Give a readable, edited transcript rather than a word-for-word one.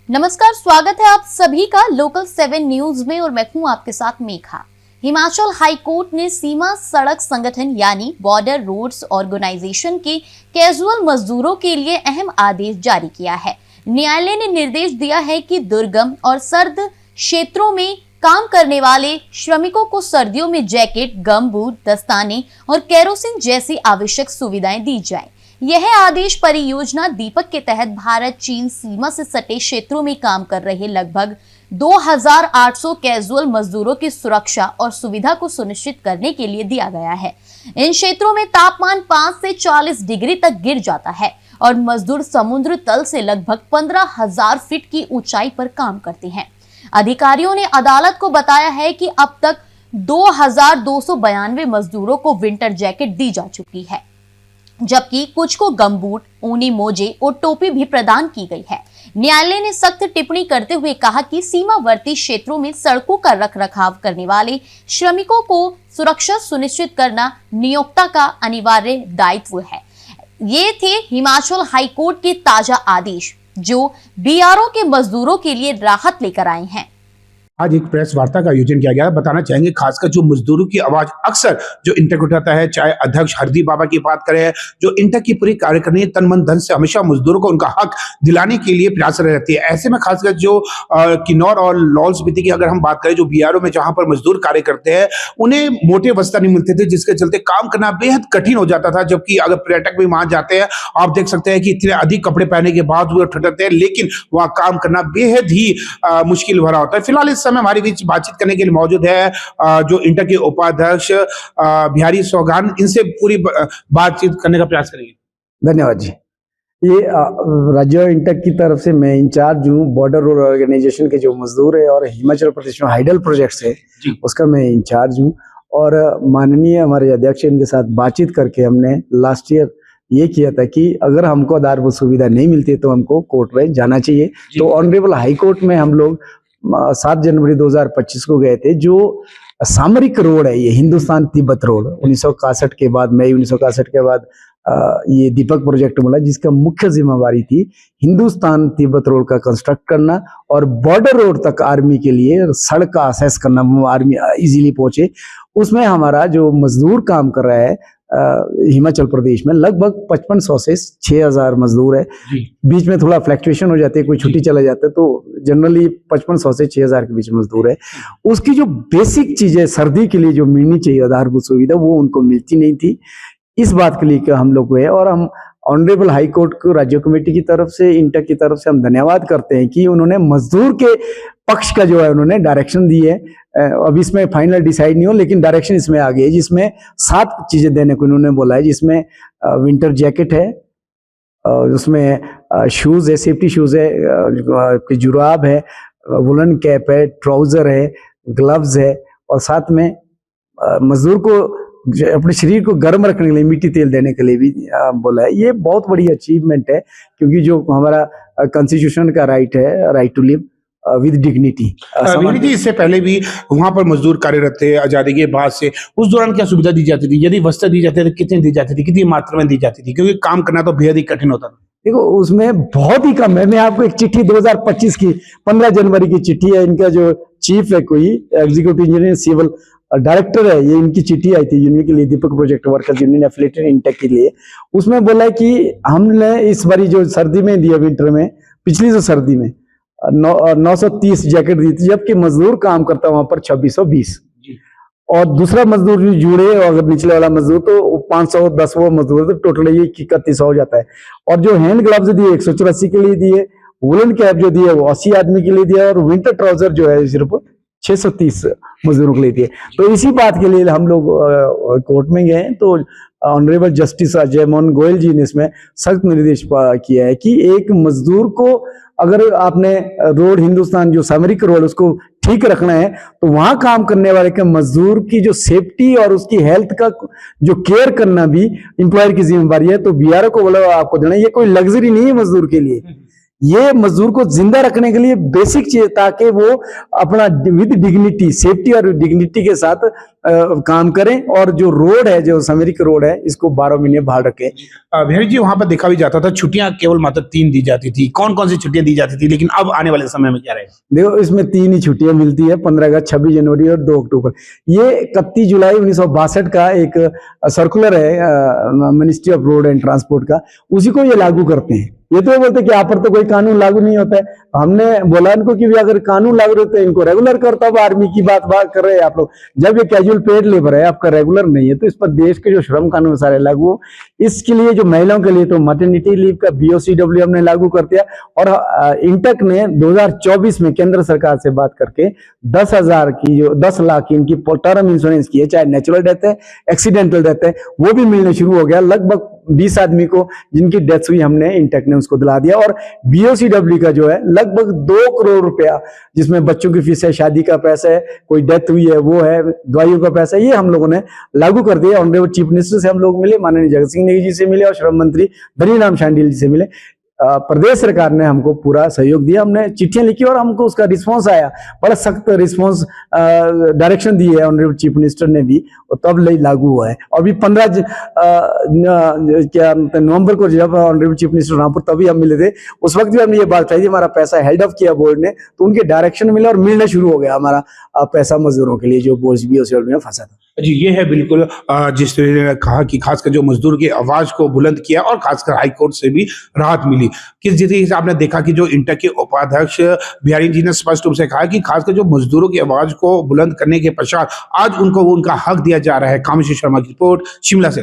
नमस्कार, स्वागत है आप सभी का लोकल 7 न्यूज में और मैं हूं आपके साथ मेघा। हिमाचल हाई कोर्ट ने सीमा सड़क संगठन यानी बॉर्डर रोड्स ऑर्गेनाइजेशन के कैजुअल मजदूरों के लिए अहम आदेश जारी किया है। न्यायालय ने निर्देश दिया है कि दुर्गम और सर्द क्षेत्रों में काम करने वाले श्रमिकों को सर्दियों में जैकेट, गम बूट, दस्ताने और केरोसिन जैसी आवश्यक सुविधाएं दी जाएं। यह आदेश परियोजना दीपक के तहत भारत चीन सीमा से सटे क्षेत्रों में काम कर रहे लगभग 2800 कैजुअल मजदूरों की सुरक्षा और सुविधा को सुनिश्चित करने के लिए दिया गया है। इन क्षेत्रों में तापमान 5 से 40 डिग्री तक गिर जाता है और मजदूर समुद्र तल से लगभग 15,000 फीट की ऊंचाई पर काम करते हैं। अधिकारियों ने अदालत को बताया है कि अब तक 2292 मजदूरों को विंटर जैकेट दी जा चुकी है, जबकि कुछ को गमबूट, ऊनी मोजे और टोपी भी प्रदान की गई है। न्यायालय ने सख्त टिप्पणी करते हुए कहा कि सीमावर्ती क्षेत्रों में सड़कों का रखरखाव करने वाले श्रमिकों को सुरक्षा सुनिश्चित करना नियोक्ता का अनिवार्य दायित्व है। ये थे हिमाचल हाई कोर्ट के ताजा आदेश जो बीआरओ के मजदूरों के लिए राहत लेकर आए हैं। आज एक प्रेस वार्ता का आयोजन किया गया। बताना चाहेंगे खासकर जो मजदूरों की आवाज अक्सर जो इंटक उठाता है, चाहे अध्यक्ष हरदीप बाबा की बात करें, जो इंटक की पूरी कार्यकारिणी तन मन धन से हमेशा मजदूरों को उनका हक दिलाने के लिए प्रयास रहती है। ऐसे में खासकर जो किन्नौर और लाहौल स्पीति की अगर हम बात करें, जो बीआरओ में जहां पर मजदूर कार्य करते हैं, उन्हें मोटे वस्त्र नहीं मिलते थे, जिसके चलते काम करना बेहद कठिन हो जाता था। जबकि अगर पर्यटक भी वहां जाते हैं, आप देख सकते हैं कि इतने अधिक कपड़े पहनने के बाद वो ठहरते हैं, लेकिन वहां काम करना बेहद ही मुश्किल भरा होता है। फिलहाल इस समय हमारे बीच बातचीत करने के लिए मौजूद है जो इंटक के उपाध्यक्ष बिहारी सौगान। इनसे पूरी बातचीत करने का प्रयास करेंगे। धन्यवाद जी। ये राज्य इंटक की तरफ से मैं इंचार्ज हूँ बॉर्डर रोड ऑर्गेनाइजेशन के जो मजदूर है, और हिमाचल प्रदेश में हाइडल प्रोजेक्ट है उसका मैं इंचार्ज हूँ। और माननीय हमारे अध्यक्ष इनके साथ बातचीत करके हमने लास्ट ईयर ये किया था कि अगर हमको आधारभूत सुविधा नहीं मिलती तो हमको कोर्ट में जाना चाहिए। तो ऑनरेबल हाई कोर्ट में हम लोग 7 जनवरी 2025 को गए थे। जो सामरिक रोड है, ये हिंदुस्तान तिब्बत रोड 1961 के बाद, मई 1961 के बाद ये दीपक प्रोजेक्ट मिला, जिसका मुख्य जिम्मेवारी थी हिंदुस्तान तिब्बत रोड का कंस्ट्रक्ट करना और बॉर्डर रोड तक आर्मी के लिए सड़क का असेस करना, आर्मी इजीली पहुंचे। उसमें हमारा जो मजदूर काम कर रहा है हिमाचल प्रदेश में लगभग 5500 से 6000 मजदूर है। बीच में थोड़ा फ्लक्चुएशन हो जाती है, कोई छुट्टी चला जाता है, तो जनरली 5500 से 6000 के बीच मजदूर है। उसकी जो बेसिक चीजें सर्दी के लिए जो मिलनी चाहिए आधारभूत सुविधा, वो उनको मिलती नहीं थी। इस बात के लिए हम लोग है, और हम ऑनरेबल हाई कोर्ट को राज्य कमेटी की तरफ से, इंटक की तरफ से हम धन्यवाद करते हैं कि उन्होंने मजदूर के पक्ष का जो है उन्होंने डायरेक्शन दी है। अब इसमें फाइनल डिसाइड नहीं हो, लेकिन डायरेक्शन इसमें आ गई है, जिसमें 7 चीजें देने को इन्होंने बोला है। जिसमें विंटर जैकेट है, उसमें शूज है, सेफ्टी शूज है, जुराब है, वुलन कैप है, ट्राउजर है, ग्लव्स है, और साथ में मजदूर को अपने शरीर को गर्म रखने के लिए मिट्टी तेल देने के लिए भी बोला है। ये बहुत बड़ी अचीवमेंट है, क्योंकि जो हमारा कॉन्स्टिट्यूशन का राइट है, right to live with dignity. इससे पहले भी वहां पर मजदूर कार्यरत थे आजादी के बाद से, उस दौरान क्या सुविधा दी जाती थी? यदि वस्त्र दी जाती थी, कितनी दी जाती थी, कितनी मात्रा में दी जाती थी? क्योंकि काम करना तो बेहद ही कठिन होता था। देखो, उसमें बहुत ही कम है। मैं आपको एक चिट्ठी 2025 की 15 जनवरी की चिट्ठी है। इनका जो चीफ है, कोई एग्जीक्यूटिव इंजीनियर सिविल डायरेक्टर है, ये इनकी चिट्ठी आई थी यूनियन के लिए, Deepak project workers union affiliated INTUC के लिए। उसमें बोला है कि हमने इस बारी जो सर्दी में दिया, विंटर में, पिछली जो सर्दी में 930 जैकेट दी थी, जबकि मजदूर काम करता वहां पर 2620। और दूसरा मजदूर जो जुड़े, अगर निचले वाला मजदूर, तो 510 वो मजदूर, तो टोटल ये 3100 हो जाता है। और जो हैंड ग्लव्स दिए 184 के लिए दिए, वुलन कैप जो दिए वो 80 आदमी के लिए दिया, और विंटर ट्राउजर जो है सिर्फ 630 मजदूरों के लिए दिए। तो इसी बात के लिए हम लोग कोर्ट में गए, तो ऑनरेबल जस्टिस अजय मोहन गोयल जी ने इसमें सख्त निर्देश किया है कि एक मजदूर को अगर आपने रोड, हिंदुस्तान जो सामरिक रोड, उसको ठीक रखना है, तो वहां काम करने वाले के मजदूर की जो सेफ्टी और उसकी हेल्थ का जो केयर करना भी एम्प्लॉयर की जिम्मेदारी है। तो बीआरओ को बोला आपको देना, ये कोई लग्जरी नहीं है मजदूर के लिए, ये मजदूर को जिंदा रखने के लिए बेसिक चाहिए, ताकि वो अपना विद डिग्निटी, सेफ्टी और डिग्निटी के साथ काम करें और जो रोड है, जो सामरिक रोड है, इसको 12 महीने बहाल रखें। बिहारी जी, वहां पर देखा भी जाता था छुट्टियां केवल मात्र 3 दी जाती थी। कौन कौन सी छुट्टियां दी जाती थी, लेकिन अब आने वाले समय में क्या रहेगा? देखो, इसमें 3 ही छुट्टियां मिलती है, 15 अगस्त, 26 जनवरी और 2 अक्टूबर। ये 31 जुलाई 1962 का एक सर्कुलर है ministry of road and transport का, उसी को ये लागू करते हैं। ये तो बोलते कि यहाँ पर तो कोई कानून लागू नहीं होता है। हमने बोला इनको कि भी अगर कानून लागू रहते हैं इनको रेगुलर करता। अब आर्मी की बात कर रहे हैं आप लोग, जब ये कैजुअल पेड लेबर है, आपका रेगुलर नहीं है, तो इस पर देश के जो श्रम कानून सारे लागू हो। इसके लिए जो महिलाओं के लिए तो मैटरनिटी लीव का BOCW हमने लागू कर दिया, और इंटक ने 2024 में केंद्र सरकार से बात करके 10,000 की, जो 10 लाख की इनकी टर्म इंश्योरेंस की है, चाहे नेचुरल डेथ है, एक्सीडेंटल डेथ है, वो भी मिलने शुरू हो गया। लगभग 20 आदमी को जिनकी डेथ हुई, हमने इंटक ने उसको दिला दिया। और BOCW का जो है लगभग 2 करोड़ रुपया, जिसमें बच्चों की फीस है, शादी का पैसा है, कोई डेथ हुई है वो है, दवाइयों का पैसा है, ये हम लोगों ने लागू कर दिया। ऑनरेबल चीफ मिनिस्टर से हम लोग मिले, माननीय जगत सिंह नेगी जी से मिले और श्रम मंत्री धनीराम शांडिल जी से मिले। प्रदेश सरकार ने हमको पूरा सहयोग दिया, हमने चिट्ठियां लिखी और हमको उसका रिस्पांस आया, बड़ा सख्त रिस्पांस, डायरेक्शन दी है ऑनरेबल चीफ मिनिस्टर ने भी, और तब लागू हुआ है। और भी 15 नवंबर को जब ऑनरेबल चीफ मिनिस्टर रामपुर, तभी हम मिले थे, उस वक्त भी हमने ये बात कही थी, हमारा पैसा हेल्ड ऑफ किया बोर्ड ने, तो उनके डायरेक्शन मिला और मिलना शुरू हो गया हमारा पैसा मजदूरों के लिए जो BOCW में फंसा था। जी, ये है बिल्कुल जिस तरह ने कहा कि खासकर जो मजदूर की आवाज को बुलंद किया और खासकर हाई कोर्ट से भी राहत मिली। किस तरीके से आपने देखा कि जो इंटक के उपाध्यक्ष बिहारी जी ने स्पष्ट रूप से कहा कि खासकर जो मजदूरों की आवाज को बुलंद करने के पश्चात आज उनको उनका हक दिया जा रहा है। कामेश्वर शर्मा की रिपोर्ट शिमला से।